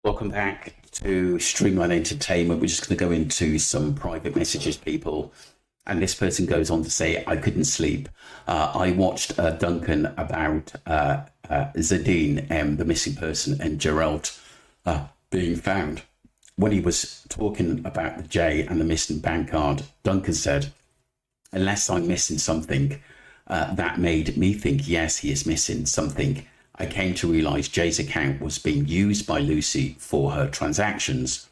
Welcome back to Streamline Entertainment. We're just going to go into some private messages, people. And this person goes on to say, I couldn't sleep. I watched Duncan about Zadine, the missing person, and Gerald being found. When he was talking about the J and the missing bank card, Duncan said, unless I'm missing something, that made me think, yes, he is missing something. I came to realise Jay's account was being used by Lucy for her transactions.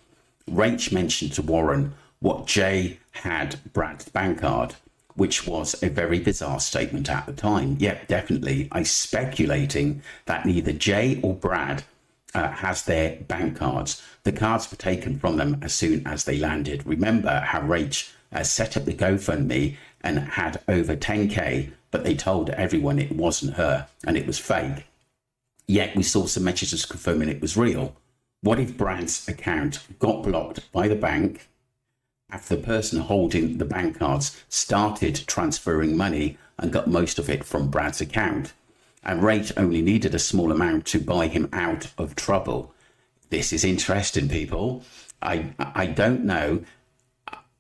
Rach mentioned to Warren what Jay had Brad's bank card, which was a very bizarre statement at the time. Yep, definitely. I'm speculating that neither Jay or Brad has their bank cards. The cards were taken from them as soon as they landed. Remember how Rach set up the GoFundMe and had over 10K, but they told everyone it wasn't her and it was fake. Yet we saw some messages confirming it was real. What if Brad's account got blocked by the bank after the person holding the bank cards started transferring money and got most of it from Brad's account? And Rach only needed a small amount to buy him out of trouble. This is interesting, people. I don't know.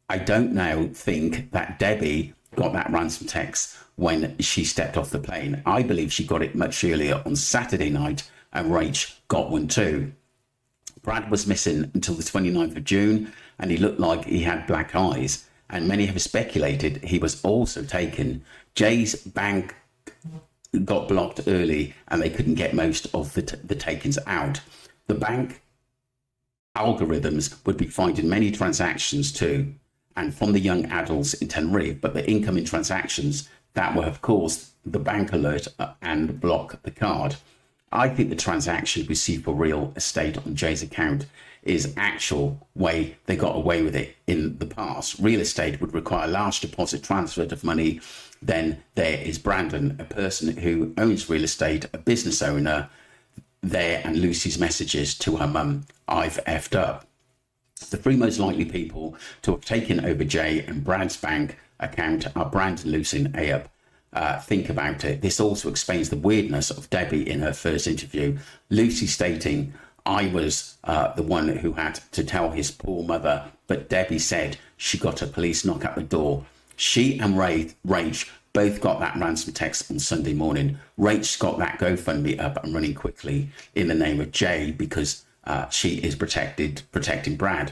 I don't now think that Debbie got that ransom text when she stepped off the plane. I believe she got it much earlier on Saturday night, and Rach got one too. Brad was missing until the 29th of June, and he looked like he had black eyes, and many have speculated he was also taken. Jay's bank got blocked early, and they couldn't get most of the takings out. The bank algorithms would be finding many transactions too, and from the young adults in Tenerife, but the incoming transactions that will have caused the bank alert and block the card. I think the transaction we see for real estate on Jay's account is actual way they got away with it in the past. Real estate would require a large deposit transfer of money. Then there is Brandon, a person who owns real estate, a business owner there, and Lucy's messages to her mum, I've effed up. The three most likely people to have taken over Jay and Brad's bank account are Brandon, Lucy, and Ayub. Think about it. This also explains the weirdness of Debbie in her first interview. Lucy stating, I was the one who had to tell his poor mother, but Debbie said she got a police knock at the door. She and Rach both got that ransom text on Sunday morning. Rach got that GoFundMe up and running quickly in the name of Jay because she is protecting Brad.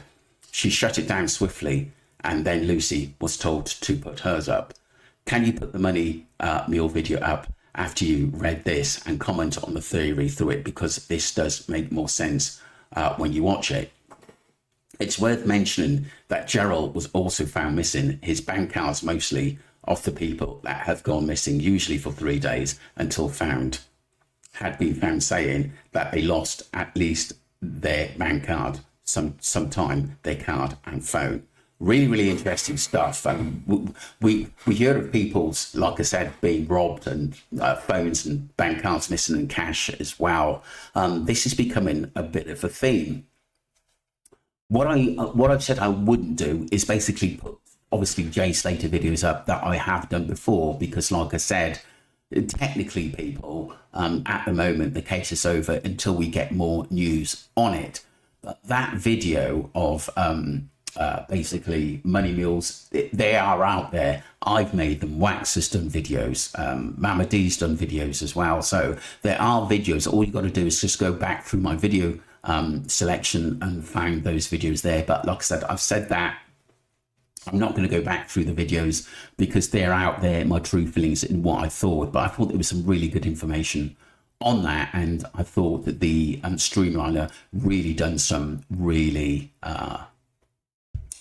She shut it down swiftly, and then Lucy was told to put hers up. Can you put the money mule video up after you read this and comment on the theory through it, because this does make more sense when you watch it. It's worth mentioning that Gerald was also found missing, his bank cards mostly of the people that have gone missing, usually for 3 days until found, had been found saying that they lost at least their bank card, sometime their card and phone. Really interesting stuff. We hear of people's, like I said, being robbed and phones and bank cards missing and cash as well. This is becoming a bit of a theme. What I've said I wouldn't do is basically put obviously Jay Slater videos up that I have done before, because like I said, technically people, at the moment the case is over until we get more news on it. But that video of basically money mules, they are out there. I've made them. Wax has done videos, Mama D's done videos as well. So there are videos. All you got to do is just go back through my video selection and find those videos there. But like I said, I've said that I'm not going to go back through the videos because they're out there, my true feelings in what I thought. But I thought there was some really good information on that, and I thought that the streamliner really done some really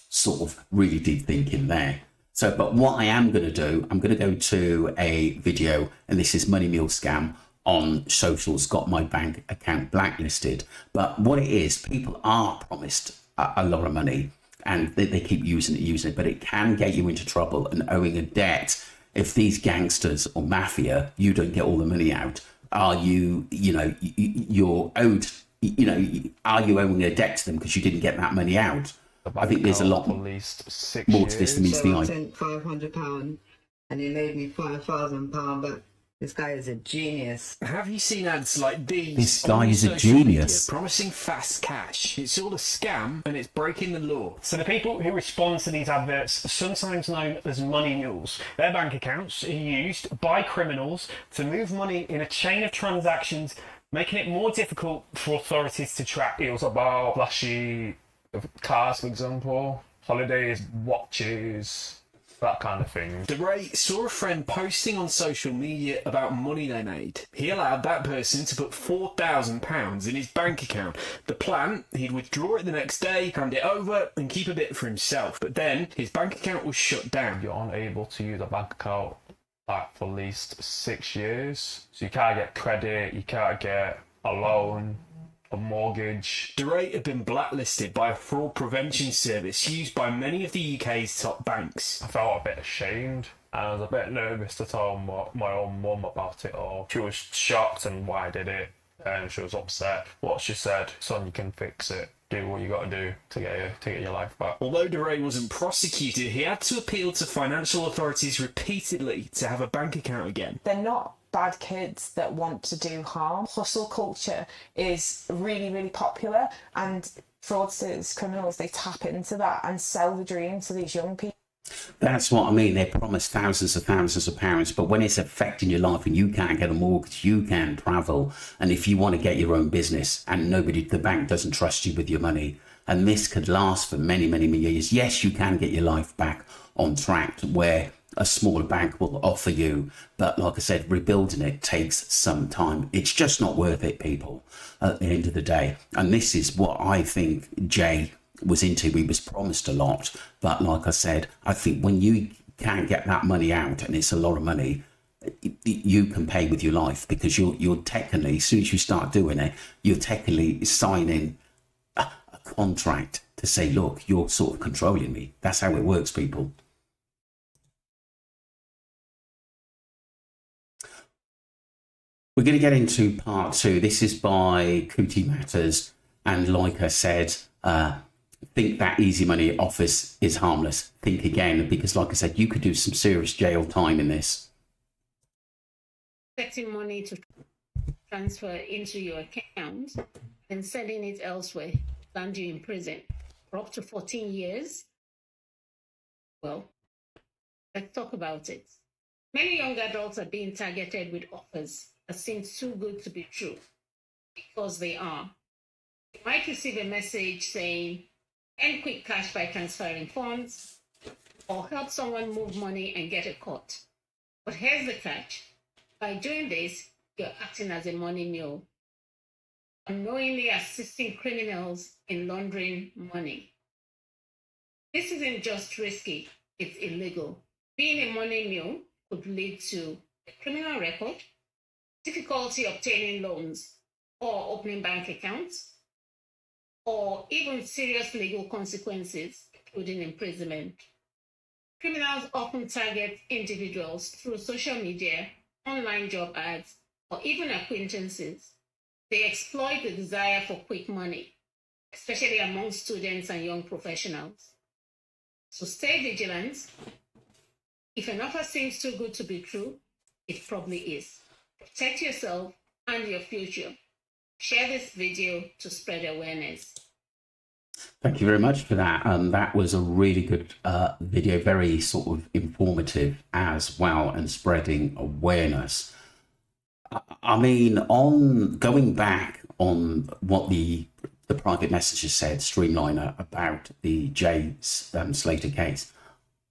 sort of really deep thinking there. So, but what I am going to do, I'm going to go to a video, and this is Money Mule Scam on socials, got my bank account blacklisted. But what it is, people are promised a lot of money, and they keep using it, but it can get you into trouble and owing a debt. If these gangsters or mafia, you don't get all the money out, are you, you're owed, are you owing a debt to them because you didn't get that money out? I think there's a lot more to this than meets the eye. I sent £500 and he made me £5,000 back. This guy is a genius. Have you seen ads like these? This guy on is a social media genius. promising fast cash. It's all a scam and it's breaking the law. So the people who respond to these adverts are sometimes known as money mules. Their bank accounts are used by criminals to move money in a chain of transactions, making it more difficult for authorities to track. Deals about flashy cars, for example, holidays, watches, that kind of thing. DeRay saw a friend posting on social media about money they made. He allowed that person to put £4,000 in his bank account. The plan, he'd withdraw it the next day, hand it over, and keep a bit for himself. But then his bank account was shut down. You're unable to use a bank account like for at least 6 years. So you can't get credit, you can't get a loan, a mortgage. DeRay had been blacklisted by a fraud prevention service used by many of the UK's top banks. I felt a bit ashamed and I was a bit nervous to tell my own mum about it all. She was shocked and why I did it, and she was upset. What she said, son, you can fix it. Do what you got to do to get your life back. Although DeRay wasn't prosecuted, he had to appeal to financial authorities repeatedly to have a bank account again. They're not bad kids that want to do harm. Hustle culture is really, really popular, and fraudsters, criminals, they tap into that and sell the dream to these young people. That's what I mean. They promise thousands of pounds, but when it's affecting your life and you can't get a mortgage, you can't travel, and if you want to get your own business and the bank doesn't trust you with your money, and this could last for many, many, many years. Yes, you can get your life back on track where a smaller bank will offer you, but like I said, rebuilding it takes some time. It's just not worth it, people, at the end of the day. And this is what I think Jay was into. He was promised a lot, but like I said, I think when you can get that money out, and it's a lot of money, you can pay with your life, because you're technically, as soon as you start doing it, you're technically signing a contract to say, look, you're sort of controlling me. That's how it works, people. We're going to get into part 2. This is by Cootie Matters. And like I said, think that easy money office is harmless. Think again, because like I said, you could do some serious jail time in this. Expecting money to transfer into your account and sending it elsewhere, land you in prison for up to 14 years. Well, let's talk about it. Many young adults are being targeted with offers that seem too good to be true, because they are. You might receive a message saying, earn quick cash by transferring funds, or help someone move money and get a cut. But here's the catch. By doing this, you're acting as a money mule, unknowingly assisting criminals in laundering money. This isn't just risky, it's illegal. Being a money mule could lead to a criminal record, difficulty obtaining loans or opening bank accounts, or even serious legal consequences, including imprisonment. Criminals often target individuals through social media, online job ads, or even acquaintances. They exploit the desire for quick money, especially among students and young professionals. So stay vigilant. If an offer seems too good to be true, it probably is. Protect yourself and your future. Share this video to spread awareness. Thank you very much for that. That was a really good video, very sort of informative as well, and spreading awareness. I mean, on going back on what the private messages said, Streamliner, about the Jay Slater case,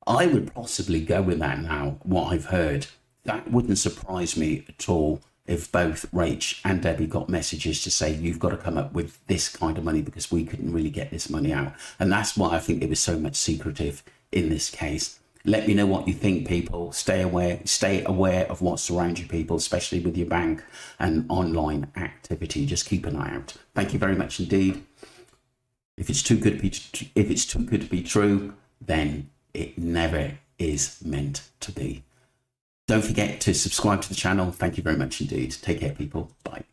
I would possibly go with that now, what I've heard. That wouldn't surprise me at all if both Rach and Debbie got messages to say, you've got to come up with this kind of money because we couldn't really get this money out. And that's why I think there was so much secretive in this case. Let me know what you think, people. Stay aware of what's around you, people, especially with your bank and online activity. Just keep an eye out. Thank you very much indeed. If it's too good to be true, then it never is meant to be. Don't forget to subscribe to the channel. Thank you very much indeed. Take care, people. Bye.